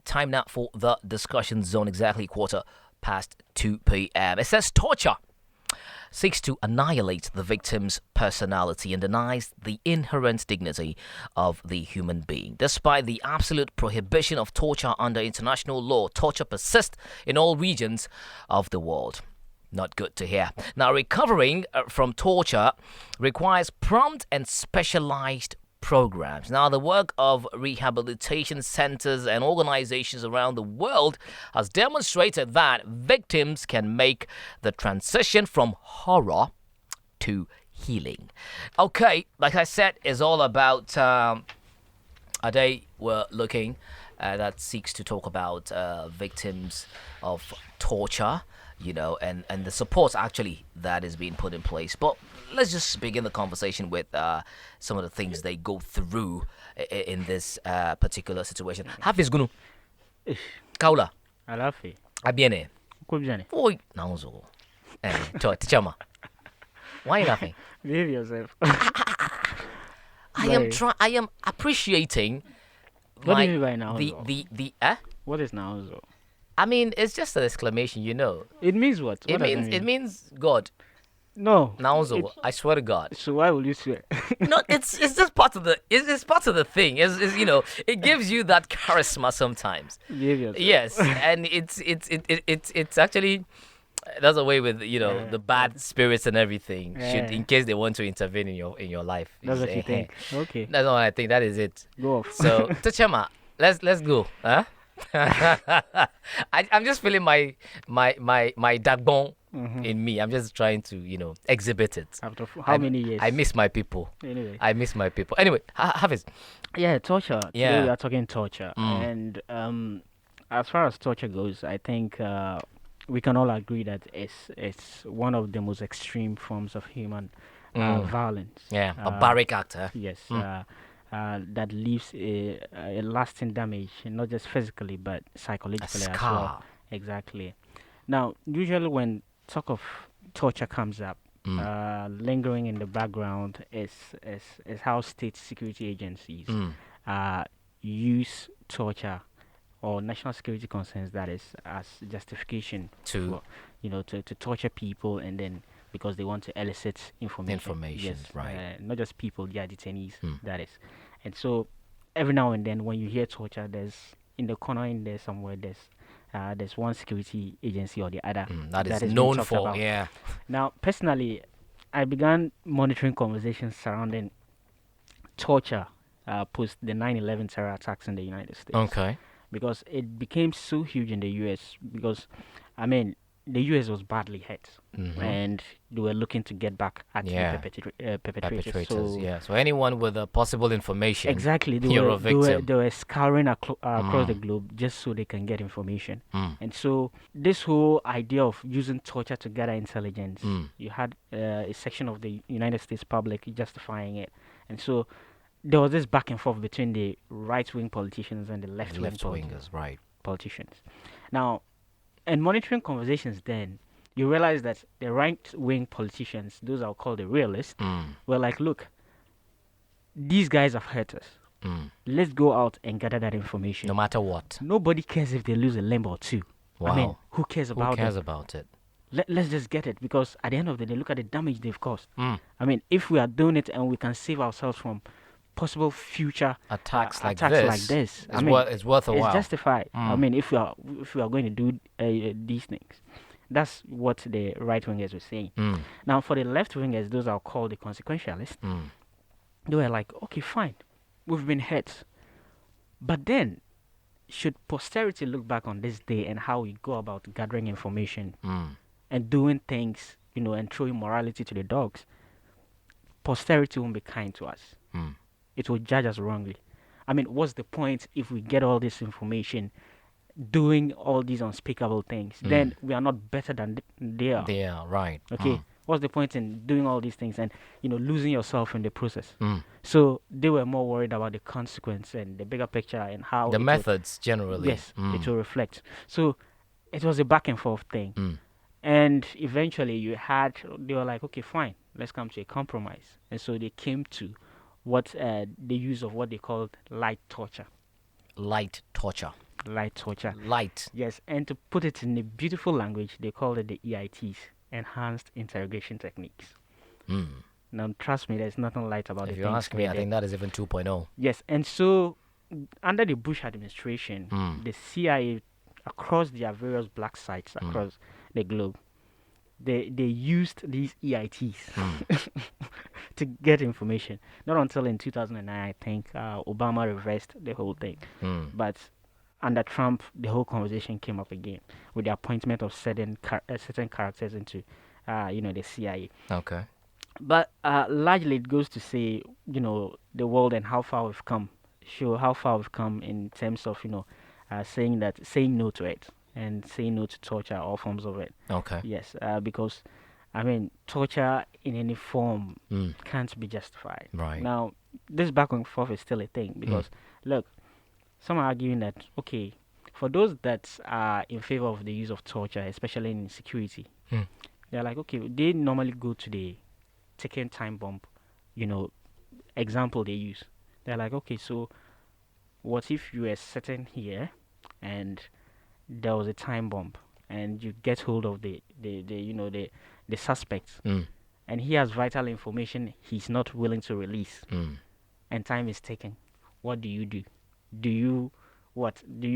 time now for the discussion zone, exactly 2:15 p.m. It says torture seeks to annihilate the victim's personality and denies the inherent dignity of the human being. Despite the absolute prohibition of torture under international law, torture persists in all regions of the world. Not good to hear. Now, recovering from torture requires prompt and specialized programs. Now, the work of rehabilitation centers and organizations around the world has demonstrated that victims can make the transition from horror to healing. Okay, like I said, it's all about a day we're looking that seeks to talk about victims of torture, and the support actually that is being put in place. But let's just begin the conversation with some of the things they go through in this particular situation. Hafiz Gunu. Kaula. Alafi. Abiene. Kubjani. Oi. Nauzo. Tichama. Why are you laughing? Behave yourself. I am appreciating. What do you mean by now? The What is now? I mean, it's just an exclamation, It means what? It means God. No. Nauzo. I swear to God. So why will you swear? No, it's just part of it's part of the thing. It gives you that charisma sometimes. Behave yourself. Yes, and it's actually does away with the bad spirits and everything. Should in case they want to intervene in your life. That's what you think. Okay. That's what I think. That is it. Go off. So Tachema, let's go. Huh? I'm just feeling my dagbon in me. I'm just trying to exhibit it. After how many years? I miss my people. Anyway. I miss my people. Anyway, Hafiz. Yeah, torture. Yeah. Today we are talking torture. And as far as torture goes, I think we can all agree that it's one of the most extreme forms of human violence. Yeah, barbaric act. Huh? Yes. That leaves a lasting damage, not just physically but psychologically as well. Exactly. Now, usually when talk of torture comes up, lingering in the background is how state security agencies use torture or national security concerns, that is, as justification to torture people, and then because they want to elicit information. Yes, right. Not just people, they are detainees, that is. And so every now and then when you hear torture, there's in the corner in there somewhere, there's one security agency or the other that is known for about. Yeah. Now, personally, I began monitoring conversations surrounding torture post the 9/11 terror attacks in the United States. Okay. Because it became so huge in the U.S. because, the U.S. was badly hit, and they were looking to get back at the perpetrators. So anyone with possible information, exactly, they were scouring across the globe just so they can get information. And so this whole idea of using torture to gather intelligence, you had a section of the United States public justifying it, and so there was this back and forth between the right-wing politicians and the left-wing politicians. Now, in monitoring conversations then, you realize that the right-wing politicians, those are called the realists, were like, look, these guys have hurt us. Let's go out and gather that information. No matter what. Nobody cares if they lose a limb or two. Wow. Who cares about it? Who cares about it? Let's just get it, because at the end of the day, look at the damage they've caused. If we are doing it and we can save ourselves from possible future attacks like this, it's worth a while. It's justified. If we are going to do these things, that's what the right wingers were saying. Now, for the left wingers, those are called the consequentialists. They were like, okay, fine, we've been hurt, but then should posterity look back on this day and how we go about gathering information and doing things, and throwing morality to the dogs, posterity won't be kind to us. It will judge us wrongly. What's the point if we get all this information, doing all these unspeakable things? Then we are not better than they are. They are, right. Okay. What's the point in doing all these things and losing yourself in the process? So they were more worried about the consequence and the bigger picture and how the methods generally. Yes, it will reflect. So it was a back and forth thing. And eventually they were like, okay, fine, let's come to a compromise. And so they came to the use of what they called light torture. Light torture. light torture. Light. Yes, and to put it in a beautiful language, they call it the EITs, enhanced interrogation techniques. Now, trust me, there's nothing light about it. If you ask me, I think that is even 2.0. Yes, and so under the Bush administration, the CIA across their various black sites across the globe, they used these EITs to get information. Not until in 2009, I think, Obama reversed the whole thing. But under Trump, the whole conversation came up again with the appointment of certain characters into, the CIA. Okay. But largely, it goes to say, the world and how far we've come. Show how far we've come in terms of, saying no to it and saying no to torture, all forms of it. Okay. Yes, because, torture in any form can't be justified. Right. Now, this back and forth is still a thing because, look, some are arguing that, okay, for those that are in favor of the use of torture, especially in security, they're like, okay, they normally go to the ticking time bomb, example they use. They're like, okay, so what if you were sitting here and there was a time bomb and you get hold of the suspect and he has vital information he's not willing to release and time is ticking? What do? Do you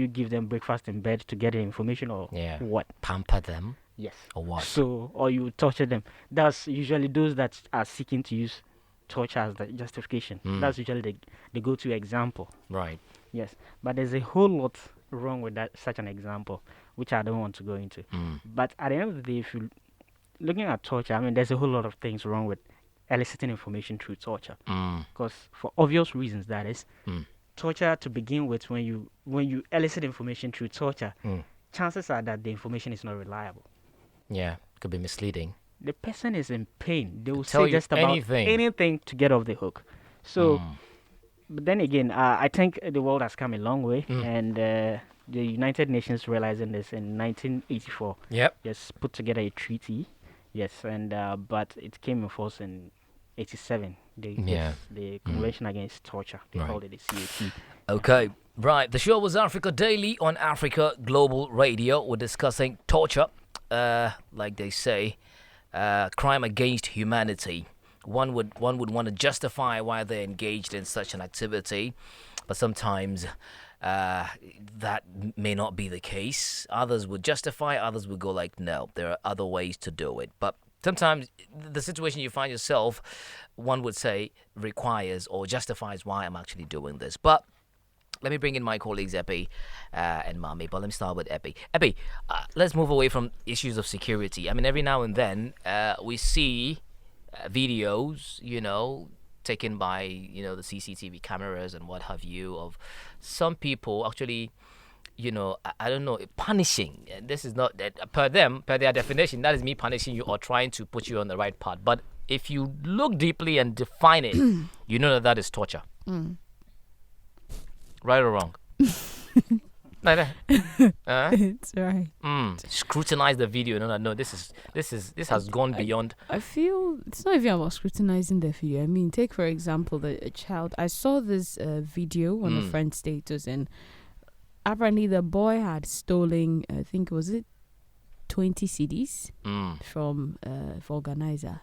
give them breakfast in bed to get the information or what? Pamper them? Yes. Or what? So, or you torture them. That's usually those that are seeking to use torture as the justification. That's usually the go-to example. Right. Yes. But there's a whole lot wrong with such an example, which I don't want to go into. But at the end of the day, if you're looking at torture, there's a whole lot of things wrong with eliciting information through torture. Because for obvious reasons, that is, torture to begin with, when you elicit information through torture, chances are that the information is not reliable. Yeah, could be misleading. The person is in pain. They will Tell say you just about anything. anything to get off the hook. So, but then again, I think the world has come a long way, and the United Nations, realizing this in 1984, just put together a treaty. Yes, and but it came in force in 87. The Convention Against Torture. They called it the CAT. Okay, right. The show was Africa Daily on Africa Global Radio. We're discussing torture, like they say, crime against humanity. One would want to justify why they're engaged in such an activity, but sometimes that may not be the case. Others would justify, others would go like, no, there are other ways to do it. But sometimes the situation you find yourself, one would say, requires or justifies why I'm actually doing this. But let me bring in my colleagues, Epi and Mami, but let me start with Epi. Epi, let's move away from issues of security. Every now and then we see videos, taken by, the CCTV cameras and what have you, of some people actually, I don't know, punishing. This is not, per their definition, that is me punishing you or trying to put you on the right path. But if you look deeply and define it, you know that is torture. Right or wrong? It's right. Scrutinize the video. No. This has gone beyond. I feel it's not even about scrutinizing the video. Take for example a child. I saw this video on a friend's status, and apparently the boy had stolen, I think was it 20 CDs from organizer.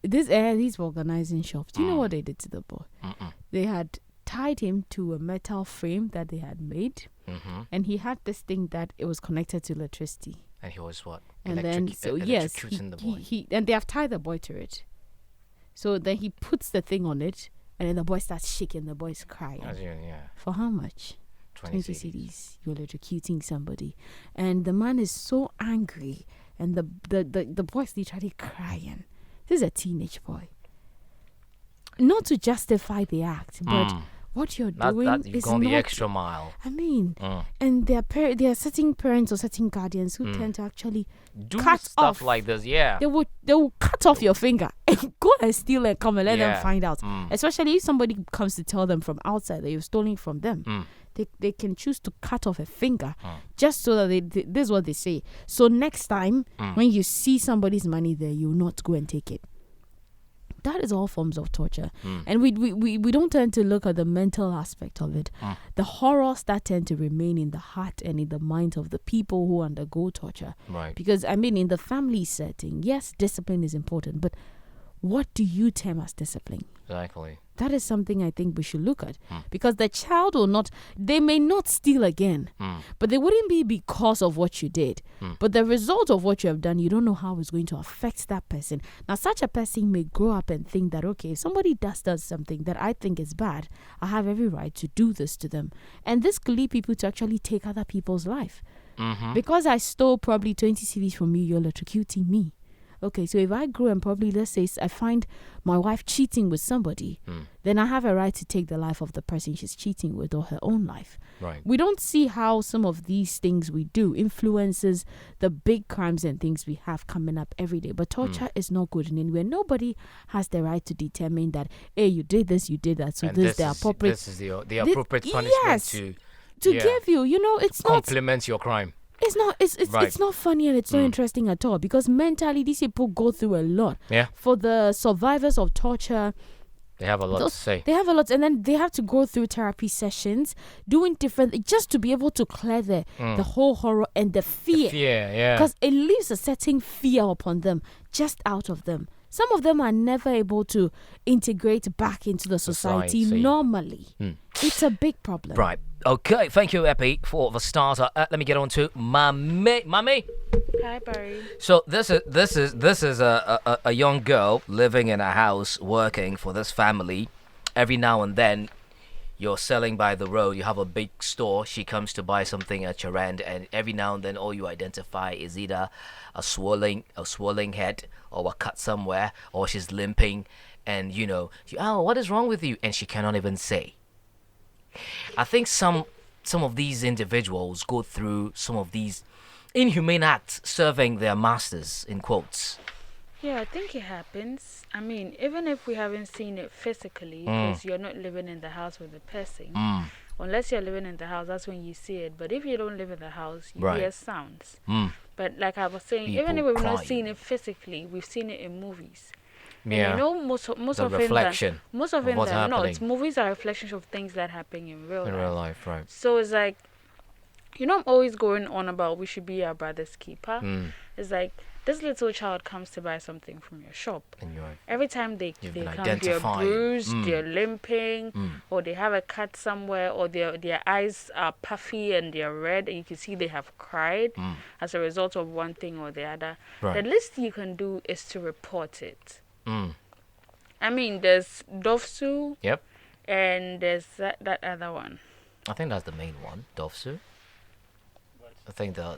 These organizing shops. Do you know what they did to the boy? They had tied him to a metal frame that they had made, and he had this thing that it was connected to electricity. And he was what? And then the boy. He and they have tied the boy to it. So then he puts the thing on it, and then the boy starts shaking. The boy's crying. For how much? 20 CDs. You're electrocuting somebody, and the man is so angry, and the boy's literally crying. This is a teenage boy. Not to justify the act, but what you're doing you've is gone not, the extra mile. And there are certain parents or certain guardians who tend to actually do cut stuff off. like this. Yeah, they will cut off your finger and go and steal and come and let them find out. Especially if somebody comes to tell them from outside that you've stolen from them, they can choose to cut off a finger just so that this is what they say. So next time when you see somebody's money there, you'll not go and take it. that is all forms of torture. And we don't tend to look at the mental aspect of it. The horrors that tend to remain in the heart and in the minds of the people who undergo torture. Right. Because, I mean, in the family setting, yes, discipline is important, but what do you term as discipline? Exactly. That is something I think we should look at. Because the child they may not steal again, but they wouldn't be because of what you did. But the result of what you have done, you don't know how it's going to affect that person. Now, such a person may grow up and think that, okay, if somebody does something that I think is bad, I have every right to do this to them. And this could lead people to actually take other people's life. Because I stole probably 20 CDs from you, you're electrocuting me. Okay, so if I grow and probably, let's say, I find my wife cheating with somebody, then I have a right to take the life of the person she's cheating with or her own life. Right. We don't see how some of these things we do influences the big crimes and things we have coming up every day. But torture is not good in anywhere. Nobody has the right to determine that, hey, you did this, you did that. So And this is the appropriate. This is the appropriate punishment yes, to give you. You know, it's not. complement your crime. It's not. It's not funny and it's not interesting at all, because mentally these people go through a lot. Yeah. For the survivors of torture, They have a lot to say. they have a lot, and then they have to go through therapy sessions, doing different, just to be able to clear the whole horror and the fear. Yeah. Because it leaves a certain fear upon them, just out of them. Some of them are never able to integrate back into the society normally. It's a big problem. Right. Okay. Thank you, Epi, for the starter. Let me get on to Mami. Hi, Barry. So this is a young girl living in a house, working for this family. Every now and then, you're selling by the road. You have a big store. She comes to buy something at your end, and every now and then, all you identify is either a swelling head or a cut somewhere, or she's limping, and what is wrong with you? And she cannot even say. I think some of these individuals go through some of these inhumane acts serving their masters, in quotes. Yeah, I think it happens. I mean, even if we haven't seen it physically, because you're not living in the house with the person, unless you're living in the house, that's when you see it. But if you don't live in the house, you hear sounds. But like I was saying, even if we've not seen it physically, we've seen it in movies. Yeah. And most the of reflection. Most of it what's no, happening. it's movies are reflections of things that happen in real life. Right. So it's like, I'm always going on about we should be our brother's keeper. It's like, this little child comes to buy something from your shop. And every time they come, they're identified. bruised, they're limping, or they have a cut somewhere, or their eyes are puffy and they're red, and you can see they have cried as a result of one thing or the other. Right. The least you can do is to report it. I mean, there's Dovsu. Yep. And there's that other one. I think that's the main one, Dovsu. I think the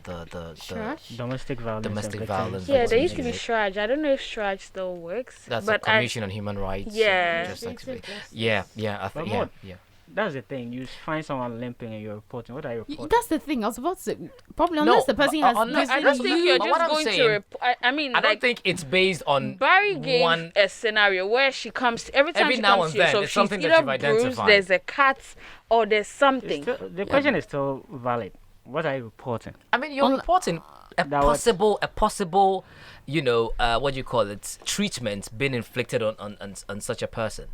domestic violence. Yeah, there used to be Shraj. I don't know if Shraj still works. That's the Commission on Human Rights. Yeah. That's the thing. You find someone limping and you're reporting. What are you reporting? That's the thing. I was about to say, probably unless the person has. I don't think you're just going to report. I don't think it's based on. Barry gave a scenario where she comes every time she comes to you, so she's either bruised, there's a cut, or there's something. The question is still valid. What are you reporting? I mean, you're reporting a possible, what do you call it, treatment being inflicted on such a person.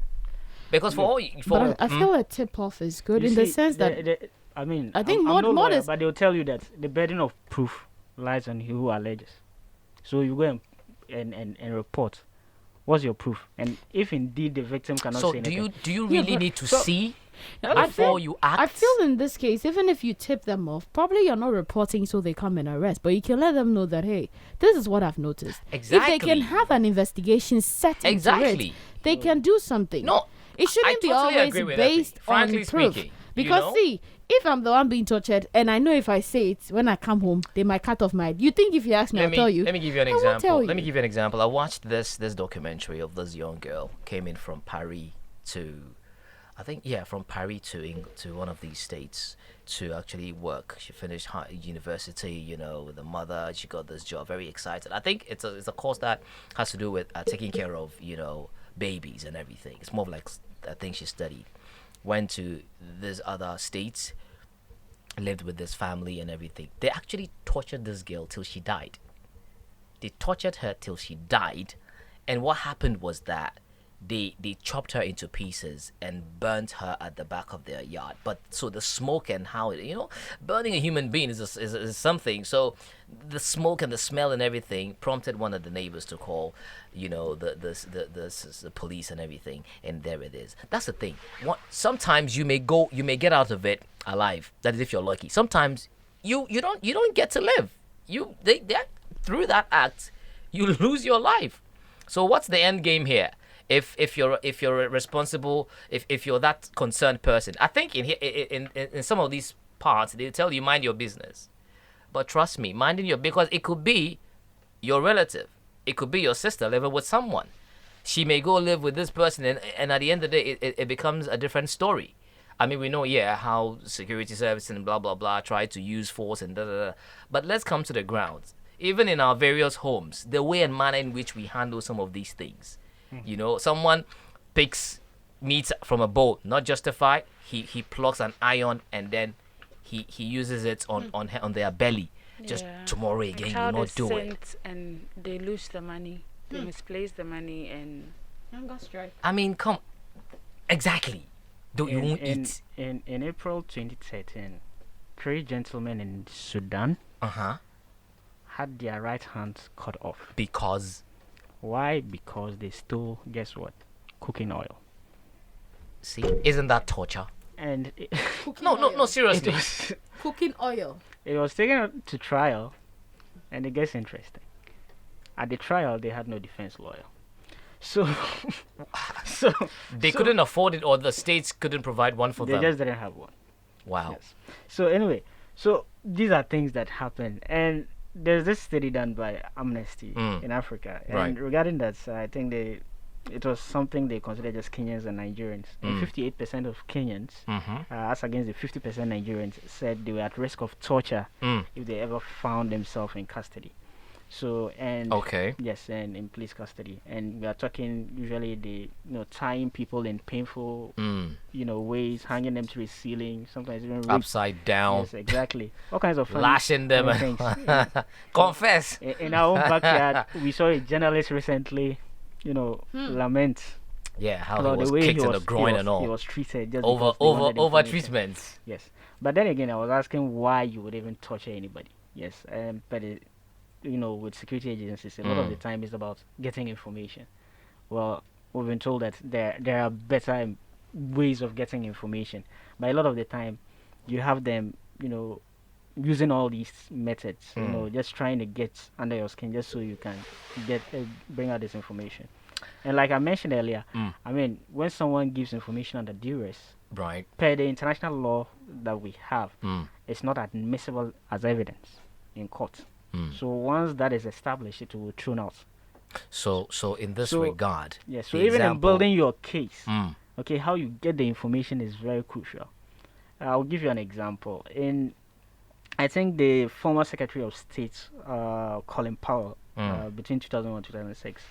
Because I feel a tip-off is good in the sense that I mean, I think I'm more is, but they'll tell you that the burden of proof lies on who alleges. So you go and report. What's your proof? And if indeed the victim cannot say anything. So do you really need to see before you act? I feel in this case, even if you tip them off, probably you're not reporting so they come and arrest, but you can let them know that, hey, this is what I've noticed. Exactly. If they can have an investigation set into it, they can do something. No, it shouldn't be always based on proof. Because see, if I'm the one being tortured and I know if I say it when I come home, they might cut off my head. You think if you ask me, I'll tell you. Let me give you an example. Let me give you an example. I watched this documentary of this young girl came in from Paris to, from Paris to one of these states to actually work. She finished university, with the mother. She got this job. Very excited. I think it's a course that has to do with taking care of babies and everything. It's more of like a thing she studied. Went to this other states, lived with this family and everything. They actually tortured this girl till she died. They tortured her till she died. And what happened was that they chopped her into pieces and burnt her at the back of their yard. But so the smoke and how it, burning a human being is something. So the smoke and the smell and everything prompted one of the neighbors to call, the police and everything. And there it is. That's the thing. Sometimes you may get out of it alive. That is if you're lucky. Sometimes you don't get to live. Through that act, you lose your life. So what's the end game here? If you're responsible, if you're that concerned person, I think in some of these parts they tell you mind your business, but trust me, because it could be your relative, it could be your sister living with someone. She may go live with this person, and at the end of the day, it becomes a different story. I mean, we know how security services and blah blah blah try to use force and da da da, but let's come to the grounds. Even in our various homes, the way and manner in which we handle some of these things. Someone picks meat from a bowl, not justified. He plucks an iron and then he uses it on their belly. Just tomorrow again, you not do it. And they lose the money. They misplace the money and hunger strike. I mean, come, exactly. You won't eat. In April 2013, 3 gentlemen in Sudan had their right hands cut off. Because. Why? Because they stole, guess what? Cooking oil. See, isn't that torture? And no, seriously. Cooking oil. It was taken to trial, and it gets interesting. At the trial, they had no defense lawyer. So they couldn't afford it, or the states couldn't provide one for them. They just didn't have one. Wow. Yes. So anyway, these are things that happen, and there's this study done by Amnesty in Africa, and regarding that, I think it was something they considered just Kenyans and Nigerians. And 58% of Kenyans, as against the 50% Nigerians, said they were at risk of torture if they ever found themselves in custody. So and in police custody, and we are talking usually tying people in painful ways, hanging them to a ceiling, sometimes even upside down. Yes, exactly. All kinds of lashing them. things. Confess. In our own backyard, we saw a journalist recently, lament. Yeah, how he was kicked in the groin and all. He was treated just over treatments. Yes, but then again, I was asking why you would even torture anybody. Yes, but with security agencies, a lot of the time it's about getting information. Well, we've been told that there are better ways of getting information, but a lot of the time, you have them, using all these methods, just trying to get under your skin just so you can bring out this information. And like I mentioned earlier, I mean, when someone gives information under duress, right, per the international law that we have, it's not admissible as evidence in court. So once that is established, it will be thrown out. So in this regard, yes. So even in building your case, how you get the information is very crucial. I'll give you an example. I think the former Secretary of State, Colin Powell, between 2001 and 2006,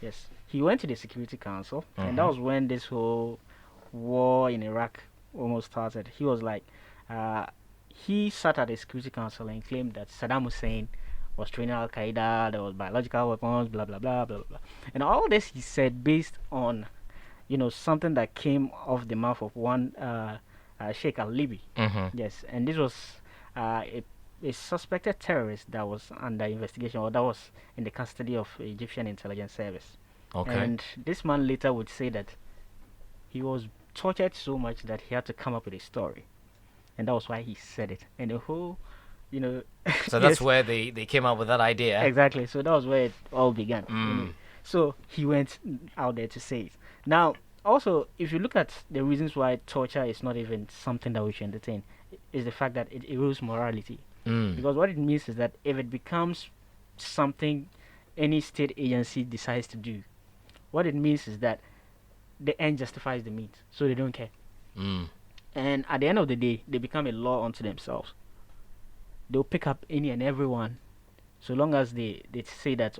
yes, he went to the Security Council, and that was when this whole war in Iraq almost started. He was like, he sat at the Security Council and claimed that Saddam Hussein was training Al Qaeda, there was biological weapons, blah blah blah blah blah, and all this he said based on, something that came off the mouth of one Sheikh Al-Libi. Yes, and this was a suspected terrorist that was under investigation, or that was in the custody of Egyptian intelligence service. Okay. And this man later would say that he was tortured so much that he had to come up with a story, and that was why he said it. And the whole, so that's where they came up with that idea. Exactly. So that was where it all began. So he went out there to say it. Now, also, if you look at the reasons why torture is not even something that we should entertain, is the fact that it erodes morality. Because what it means is that if it becomes something any state agency decides to do, what it means is that the end justifies the means, so they don't care. And at the end of the day, they become a law unto themselves. They'll pick up any and everyone, so long as they say that,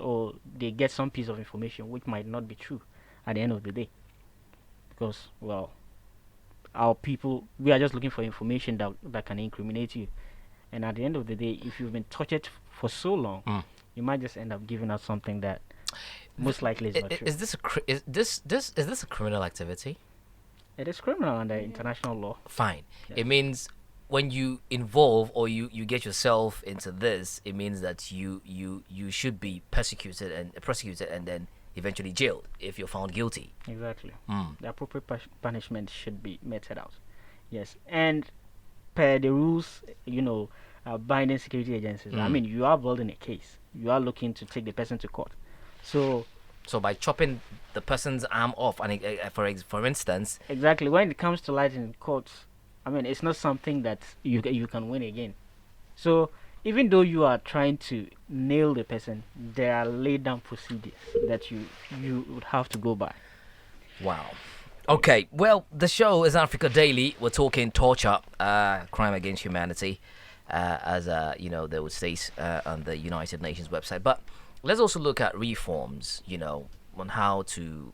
they get some piece of information which might not be true at the end of the day. Because, well, our people, we are just looking for information that can incriminate you. And at the end of the day, if you've been tortured for so long, you might just end up giving out something that Most likely it's not true. Is this a criminal activity? It is criminal under international law. Fine. Yes. It means when you involve or you get yourself into this, it means that you should be prosecuted and then eventually jailed if you're found guilty. Exactly. The appropriate punishment should be meted out. Yes. And per the rules, binding security agencies, I mean, you are building a case. You are looking to take the person to court. So by chopping the person's arm off, and for instance, exactly, when it comes to light in courts, I mean, it's not something that you can win again. So even though you are trying to nail the person, there are laid down procedures that you would have to go by. Wow. Okay, well, the show is Africa Daily. We're talking torture, crime against humanity, as they would state on the United Nations website. But let's also look at reforms, on how to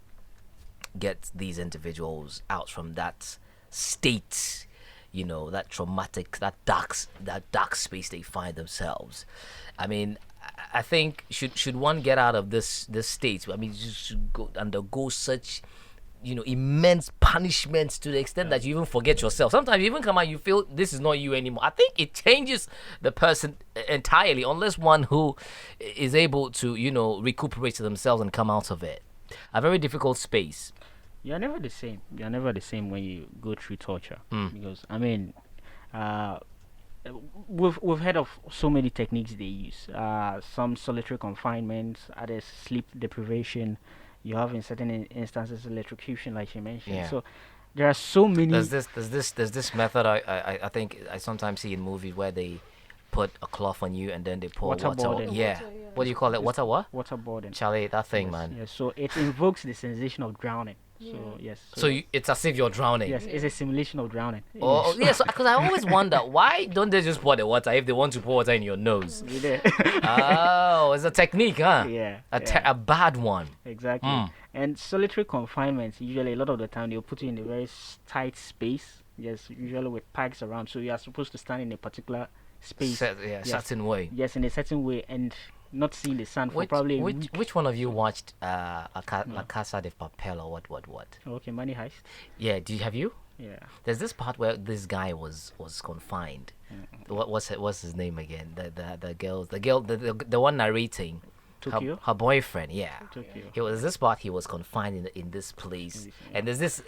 get these individuals out from that state, that traumatic, that dark space they find themselves. I mean, I think should one get out of this state, I mean, you should undergo such immense punishments to the extent that you even forget yourself. Sometimes you even come out, you feel this is not you anymore. I think it changes the person entirely, unless one who is able to, recuperate themselves and come out of it. A very difficult space. You're never the same. You're never the same when you go through torture. Because, I mean, we've heard of so many techniques they use. Some solitary confinement, others sleep deprivation. You have in certain instances electrocution, like you mentioned. Yeah. So there are so many. There's this method I think I sometimes see in movies where they put a cloth on you and then they pour water. Yeah. What do you call it? Water what? Waterboarding. Charlie, that thing, Yes, man. yes. So it invokes the sensation of drowning. Yeah. So yes. So it's as if you're drowning. Yes, it's a simulation of drowning. Oh, yeah. So because I always wonder, why don't they just pour the water if they want to pour water in your nose? Oh, it's a technique, huh? Yeah. A bad one. Exactly. And solitary confinement, usually a lot of the time they'll put you in a very tight space. Yes, usually with pipes around. So you are supposed to stand in a particular space. Certain way. Yes, in a certain way, and not seeing the sun for probably a week. Which one of you watched La Casa de Papel or what? Okay, Money Heist. Yeah, have you? Yeah. There's this part where this guy was confined. What's his name again? The one narrating. Tokyo? Her boyfriend, yeah. Tokyo. This part he was confined in this place, and there's this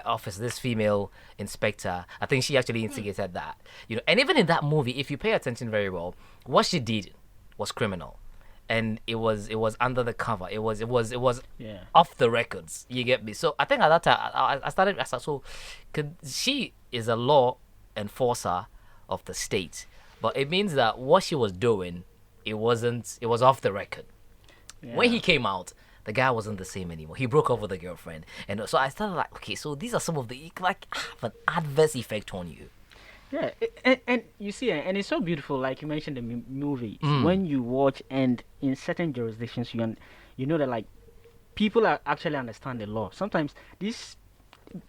office, this female inspector. I think she actually instigated that, And even in that movie, if you pay attention very well, what she did was criminal, and it was under the cover. It was off the records. You get me? So I think at that time I started. She is a law enforcer of the state, but it means that what she was doing, it was off the record. Yeah. When he came out, the guy wasn't the same anymore. He broke up with the girlfriend, and so I started like, okay, so these are some of the have an adverse effect on you. Yeah, and you see, and it's so beautiful, like you mentioned the movie. When you watch, and in certain jurisdictions, you know that people actually understand the law. Sometimes these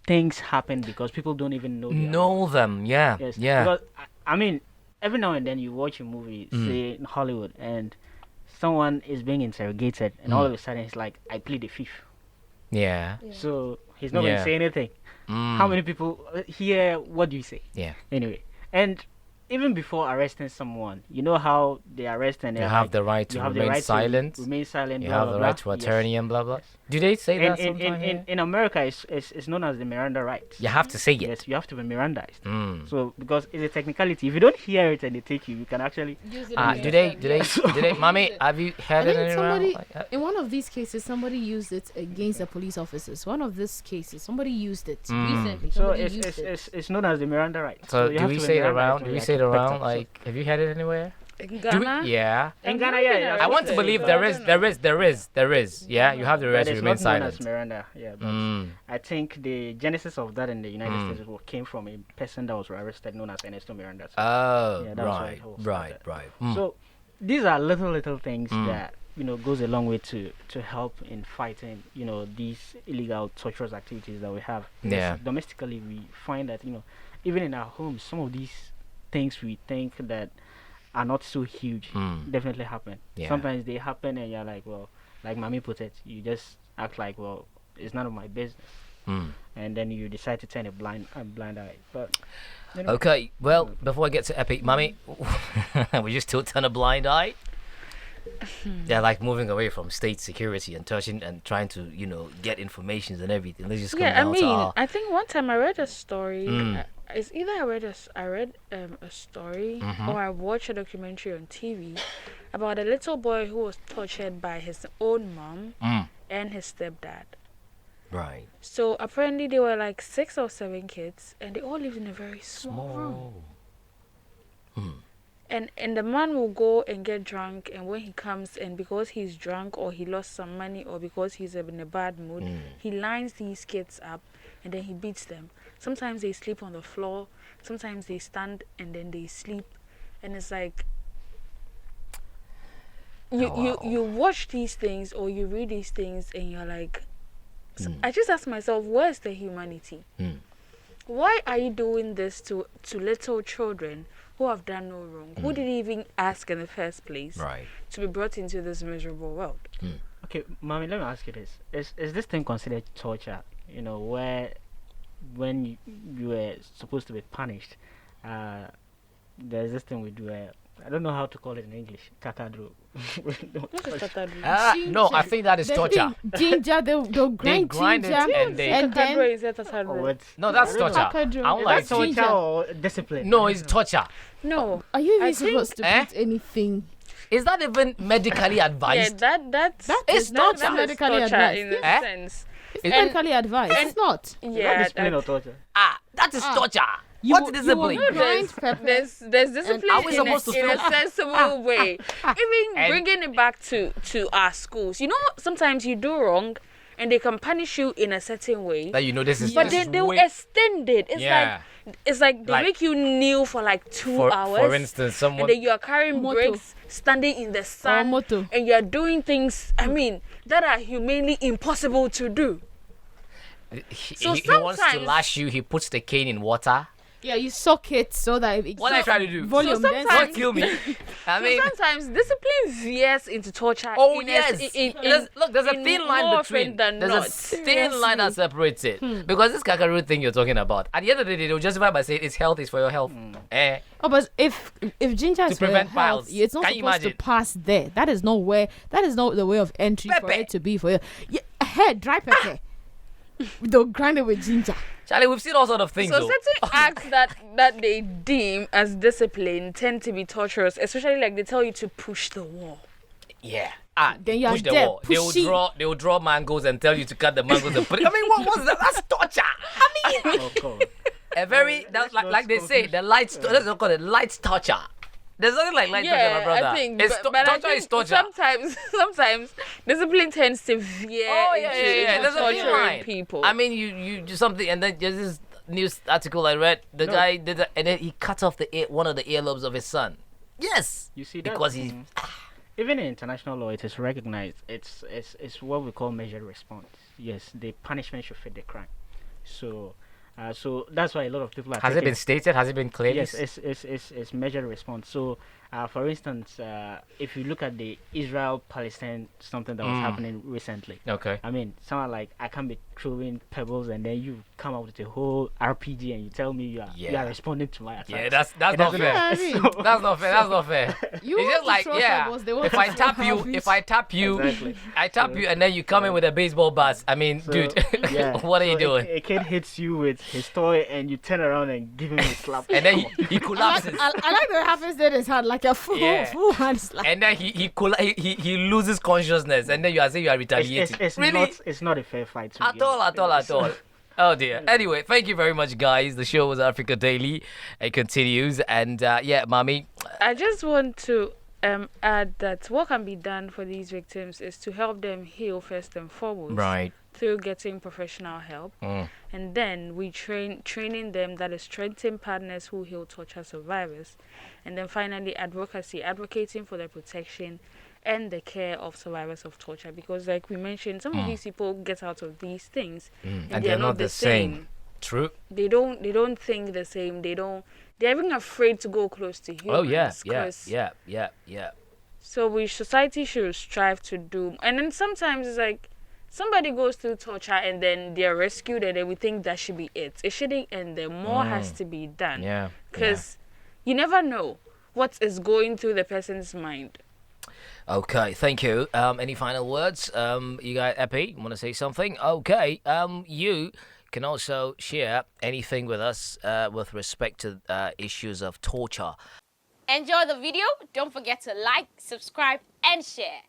things happen because people don't even know them. Yeah, yes. Yeah. Because I mean, every now and then you watch a movie, say in Hollywood, and someone is being interrogated, and all of a sudden it's like, I plead the fifth. Yeah. So he's not going to say anything. How many people here? What do you say? Yeah. Anyway, and even before arresting someone, you know how they arrest and you have the right to remain silent. Remain silent. You have the right to attorney and blah blah. Yes. Do they say that sometimes? In America, it's known as the Miranda rights. You have to say it. Yes, you have to be Mirandized. So because it's a technicality. If you don't hear it and they take you can actually. Do they? Mommy, have you heard it anywhere? In one of these cases, somebody used it against the police officers. One of these cases, somebody used it recently. So it's known as the Miranda rights. So do we say it around? Do we say it around? Like, have you heard it anywhere? In Ghana? Yeah. In Ghana, yeah. I want to believe there is. Yeah, you have the right to remain silent. It's not known as Miranda, yeah. But I think the genesis of that in the United States came from a person that was arrested known as Ernesto Miranda. So, right. So these are little things that goes a long way to help in fighting these illegal torturous activities that we have. Yeah. Because domestically, we find that even in our homes, some of these things we think that are not so huge definitely happen. Yeah. Sometimes they happen and you're like, well, like Mami put it, you just act like, well, it's none of my business, and then you decide to turn a blind eye. But okay, well, before I get to Epic, Mami, we just still turn a blind eye. They're like moving away from state security and touching and trying to, get information and everything. Let's just come down to I think one time I read a story. It's either I read a story or I watched a documentary on TV about a little boy who was tortured by his own mom and his stepdad. Right. So apparently there were like 6 or 7 kids, and they all lived in a very small room. And the man will go and get drunk, and when he comes, and because he's drunk or he lost some money or because he's in a bad mood, he lines these kids up and then he beats them. Sometimes they sleep on the floor, sometimes they stand and then they sleep, and it's like you watch these things or you read these things and you're like, I just ask myself, where's the humanity? Why are you doing this to little children who have done no wrong? Who didn't even ask in the first place to be brought into this miserable world? Okay, Mommy, let me ask you this. Is this thing considered torture? Where when you were supposed to be punished, there's this thing we do. I don't know how to call it in English. Kakadro. No, I think that is torture. Ginger, they'll grind ginger and then... No, that's torture. I'm like torture or discipline? No, it's torture. No. Are you even supposed to put anything? Is that even medically advised? Yeah, it's torture. Medically advised. In a sense. It's medically advised. It's not. Yeah, discipline or torture? That is torture. What discipline? There's discipline in a sensible way. Even bringing it back to our schools. Sometimes you do wrong and they can punish you in a certain way. That this is. But they will extend it. It's like they make you kneel for like 2 hours. For instance, someone. And then you are carrying bricks, standing in the sun, and you are doing things, that are humanly impossible to do. He wants to lash you. He puts the cane in water. Yeah, you soak it so that it what I try to do. Volume, so sometimes, don't kill me. Sometimes discipline veers into torture. Oh yes. There's a thin line between. There's a thin line that separates it. Because this kakaroo thing you're talking about, at the end of the day, they'll justify by saying it's health is for your health. But if ginger is to for prevent your health, it's not supposed to pass there. That is not the way of entry for it to be for you. Dry pepper. They'll grind it with ginger. Charlie, we've seen all sorts of things. So certain acts that they deem as discipline tend to be torturous, especially like they tell you to push the wall. Yeah. Then you push the wall. They will draw mangoes and tell you to cut the mangoes and put it. What was that? That's torture. A very like they say, the light. Let's not call it light torture. There's nothing like light torture, my brother. I think, torture is torture. Sometimes discipline tends to veer into torturing people. You do something, and then there's this news article I read. The guy did that, and then he cut off one of the earlobes of his son. Yes, you see that because he's even in international law, it is recognized. It's what we call measured response. Yes, the punishment should fit the crime. So that's why a lot of people are. Has it been stated? Has it been cleared? Yes, it's measured response. So, for instance, if you look at the Israel-Palestine something that was happening recently. Okay. Someone like I can be throwing pebbles and then you come up with a whole RPG and you tell me you are responding to my attack. Yeah, that's not fair. That's not fair. That's not fair. It's just like if I tap you, exactly. I tap you and then you come in with a baseball bat. Dude, what are you doing? A kid hits you with his toy and you turn around and give him a slap. And then he collapses. I like that happens there his hand like a full hand slap. And then he loses consciousness and then you are saying you are retaliating. It's not a fair fight. At all. Oh dear. Anyway, thank you very much, guys. The show was Africa Daily. It continues. And Mami. I just want to add that what can be done for these victims is to help them heal first and foremost. Right. Through getting professional help. And then we training them, that is strengthening partners who heal torture survivors. And then finally advocating for their protection and the care of survivors of torture, because like we mentioned, some of these people get out of these things and they're not the same. True. They don't think the same. They're even afraid to go close to humans. Oh yeah. So society should strive to do. And then sometimes it's like somebody goes through torture and then they're rescued, and then we think that should be it. It shouldn't end there. More has to be done. Yeah. Because you never know what is going through the person's mind. Okay, thank you. Any final words? You guys happy? Want to say something? Okay. You can also share anything with us with respect to issues of torture. Enjoy the video. Don't forget to like, subscribe, and share.